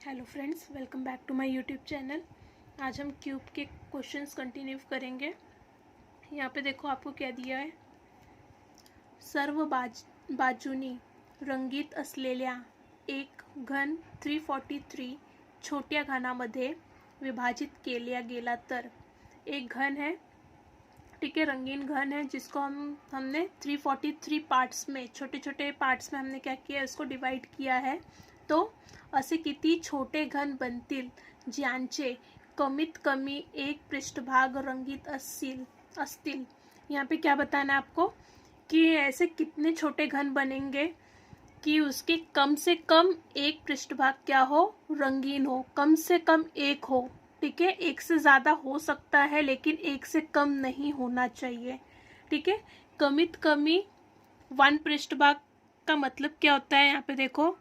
Hello friends, welcome back to my YouTube channel. आज हम cube के क्वेश्चंस कंटिन्यू करेंगे। यहाँ पे देखो आपको क्या दिया है। सर्व बाजूनी रंगीत असलेल्या एक घन 343 छोट्या घनामध्ये विभाजित केला गेला तर एक घन है, ठीक है, रंगीन घन है जिसको हमने 343 पार्ट्स में, छोटे छोटे पार्ट्स में हमने क्या किया, इसको डिवाइड किया है। तो असे किती छोटे घन बनतील ज्यांचे कमीत कमी एक पृष्ठभाग रंगीत असतील। यहाँ पे क्या बताना है आपको कि ऐसे कितने छोटे घन बनेंगे कि उसके कम से कम एक पृष्ठभाग क्या हो, रंगीन हो, कम से कम एक हो, ठीक है। एक से ज़्यादा हो सकता है लेकिन एक से कम नहीं होना चाहिए, ठीक है। कमित कमी वन पृष्ठभाग का मतलब क्या होता है, यहाँ पे देखो,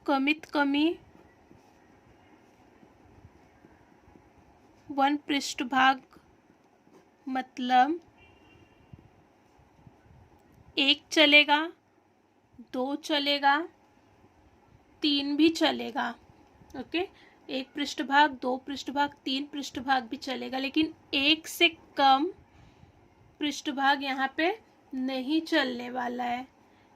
कमित कमी वन पृष्ठभाग मतलब एक चलेगा, दो चलेगा, तीन भी चलेगा, ओके। एक पृष्ठभाग, दो पृष्ठभाग, तीन पृष्ठभाग भी चलेगा, लेकिन एक से कम पृष्ठभाग यहाँ पे नहीं चलने वाला है।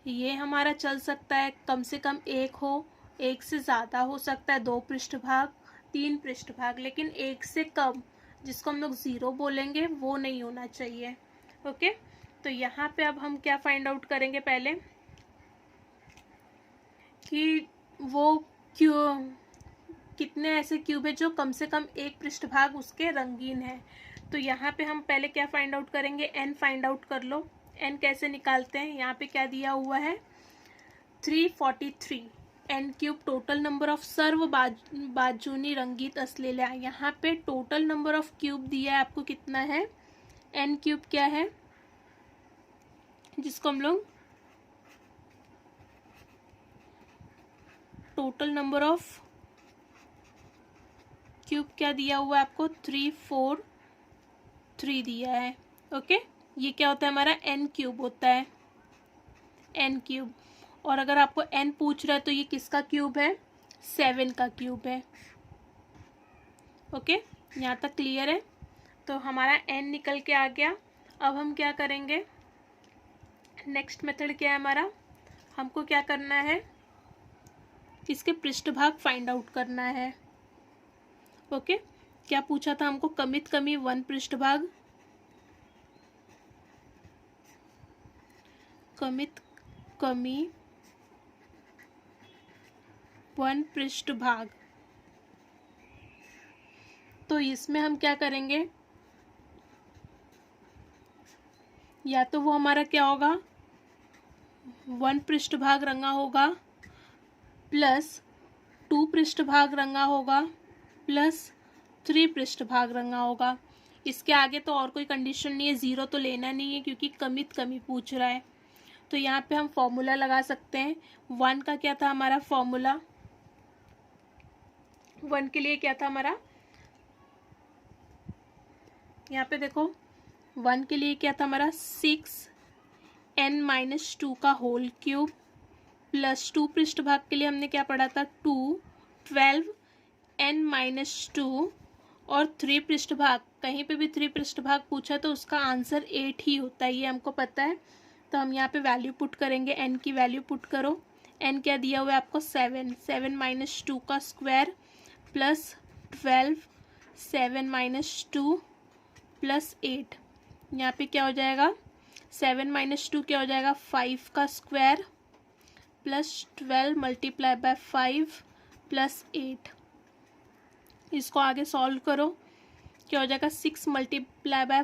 ये हमारा चल सकता है, कम से कम एक हो, एक से ज़्यादा हो सकता है, दो पृष्ठभाग, तीन पृष्ठभाग, लेकिन एक से कम, जिसको हम लोग ज़ीरो बोलेंगे, वो नहीं होना चाहिए, ओके। तो यहाँ पे अब हम क्या फाइंड आउट करेंगे पहले कि वो कितने ऐसे क्यूब है जो कम से कम एक पृष्ठभाग उसके रंगीन है। तो यहाँ पे हम पहले क्या फाइंड आउट करेंगे, एन फाइंड आउट कर लो। एन कैसे निकालते हैं, यहाँ पे क्या दिया हुआ है, 343 n cube total number of सर्व बाजूनी रंगीत असलेल्या। यहाँ पे टोटल नंबर ऑफ क्यूब दिया है आपको, कितना है, एन क्यूब क्या है, जिसको हम लोग टोटल नंबर ऑफ क्यूब क्या दिया हुआ है आपको, 343 दिया है, ओके। ये क्या होता है हमारा, एन क्यूब होता है, एन क्यूब। और अगर आपको एन पूछ रहा है तो ये किसका क्यूब है, 7 का क्यूब है, ओके। यहाँ तक क्लियर है। तो हमारा एन निकल के आ गया। अब हम क्या करेंगे, नेक्स्ट मेथड क्या है हमारा, हमको क्या करना है, इसके पृष्ठभाग फाइंड आउट करना है, ओके। क्या पूछा था हमको, कमित कमी वन पृष्ठभाग, कमित कमी वन पृष्ठभाग। तो इसमें हम क्या करेंगे, या तो वो हमारा क्या होगा, वन पृष्ठभाग रंगा होगा प्लस 2 पृष्ठभाग रंगा होगा प्लस 3 पृष्ठभाग रंगा होगा। इसके आगे तो और कोई कंडीशन नहीं है, ज़ीरो तो लेना नहीं है क्योंकि कमित कमी पूछ रहा है। तो यहाँ पे हम फॉर्मूला लगा सकते हैं। वन का क्या था हमारा फॉर्मूला, वन के लिए क्या था हमारा, यहाँ पे देखो, वन के लिए क्या था हमारा, 6n-2 का होल क्यूब प्लस 2 पृष्ठभाग के लिए हमने क्या पढ़ा था, 12n-2 और 3 पृष्ठभाग, कहीं पे भी 3 पृष्ठभाग पूछा तो उसका आंसर 8 ही होता है, ये हमको पता है। तो हम यहाँ पे वैल्यू पुट करेंगे, n की वैल्यू पुट करो। n क्या दिया हुआ है आपको, 7 का स्क्वायर प्लस 12, 7 - 2 प्लस 8। यहाँ पे क्या हो जाएगा, 7 - 2 क्या हो जाएगा, 5 का स्क्वायर प्लस 12 × 5 प्लस 8। इसको आगे सॉल्व करो, क्या हो जाएगा, 6 ×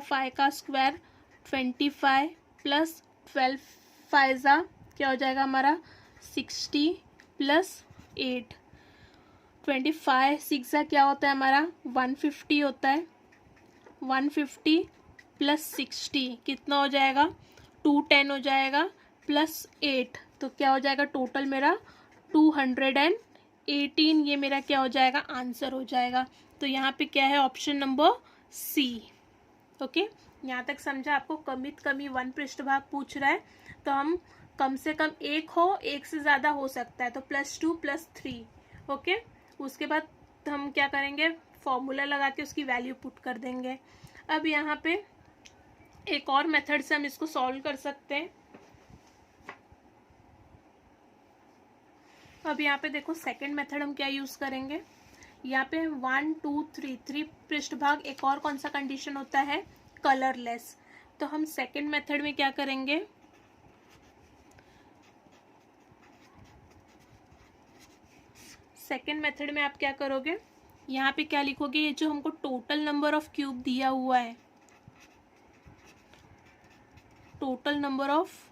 5 का स्क्वायर 25 प्लस 12 5 क्या हो जाएगा हमारा, 60 प्लस 8। 25 6 क्या होता है हमारा, 150 होता है, 150 प्लस 60 कितना हो जाएगा, 210 हो जाएगा प्लस 8, तो क्या हो जाएगा टोटल मेरा 218, ये मेरा क्या हो जाएगा, आंसर हो जाएगा। तो यहाँ पे क्या है, ऑप्शन नंबर सी, ओके। यहाँ तक समझा आपको, कमित कमी वन पृष्ठभाग पूछ रहा है तो हम कम से कम एक हो, एक से ज़्यादा हो सकता है, तो +2 +3। ओके, उसके बाद हम क्या करेंगे, फॉर्मूला लगा के उसकी वैल्यू पुट कर देंगे। अब यहाँ पे एक और मेथड से हम इसको सॉल्व कर सकते हैं। अब यहाँ पे देखो सेकंड मेथड हम क्या यूज़ करेंगे, यहाँ पे 1 2 3 पृष्ठभाग, एक और कौन सा कंडीशन होता है, कलरलेस। तो हम सेकंड मेथड में क्या करेंगे, सेकंड मेथड में आप क्या करोगे, यहाँ पे क्या लिखोगे, ये जो हमको टोटल नंबर ऑफ क्यूब दिया हुआ है, टोटल नंबर ऑफ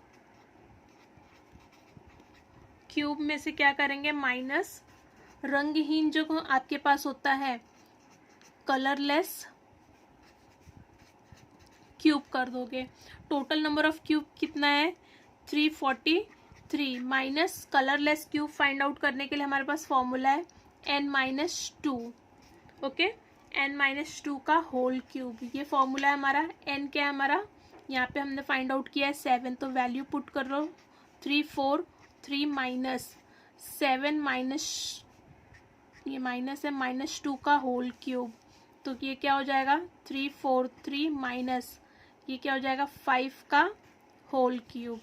क्यूब में से क्या करेंगे, माइनस रंगहीन जो आपके पास होता है, कलरलेस क्यूब कर दोगे। टोटल नंबर ऑफ क्यूब कितना है, 343, minus colourless cube find out करने के लिए हमारे पास फॉर्मूला है n-2। ओके, n-2 का होल क्यूब, ये फॉर्मूला है हमारा। n क्या है हमारा, यहाँ पे हमने फाइंड आउट किया है 7, तो वैल्यू पुट कर लो 343 माइनस 7 माइनस, ये माइनस है, -2 का होल क्यूब, तो ये क्या हो जाएगा 343 माइनस, ये क्या हो जाएगा 5 का होल क्यूब।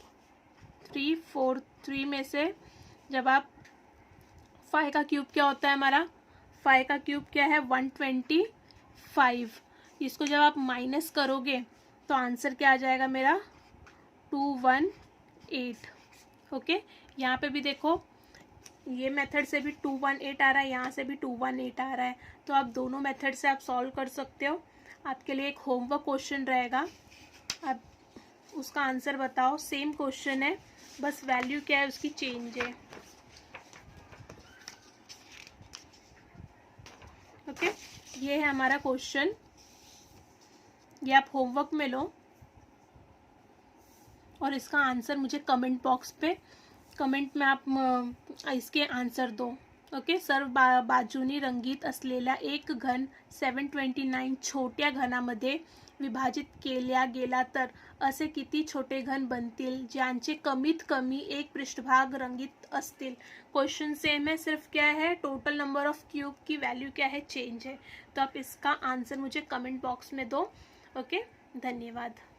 343 में से जब आप 5 का क्यूब क्या होता है हमारा, 5 का क्यूब क्या है 125, इसको जब आप माइनस करोगे तो आंसर क्या आ जाएगा मेरा 218। ओके, यहाँ पे भी देखो, ये मेथड से भी 218 आ रहा है, यहाँ से भी 218 आ रहा है, तो आप दोनों मेथड से आप सॉल्व कर सकते हो। आपके लिए एक होमवर्क क्वेश्चन रहेगा, आप उसका आंसर बताओ। सेम क्वेश्चन है, बस वैल्यू क्या है उसकी चेंज है। ओके, ये है हमारा क्वेश्चन, ये आप होमवर्क में लो और इसका आंसर मुझे कमेंट बॉक्स पे, कमेंट में आप इसके आंसर दो। ओके, सर्व बाजूनी रंगीत असलेला एक घन 729 छोट्या घनामध्ये विभाजित केल्या गेला तर असे किती छोटे घन बनतील ज्यांचे कमीत कमी एक पृष्ठभाग रंगीत असतील। क्वेश्चन सेम है, सिर्फ क्या है टोटल नंबर ऑफ क्यूब की वैल्यू क्या है चेंज है। तो आप इसका आंसर मुझे कमेंट बॉक्स में दो। ओके, धन्यवाद।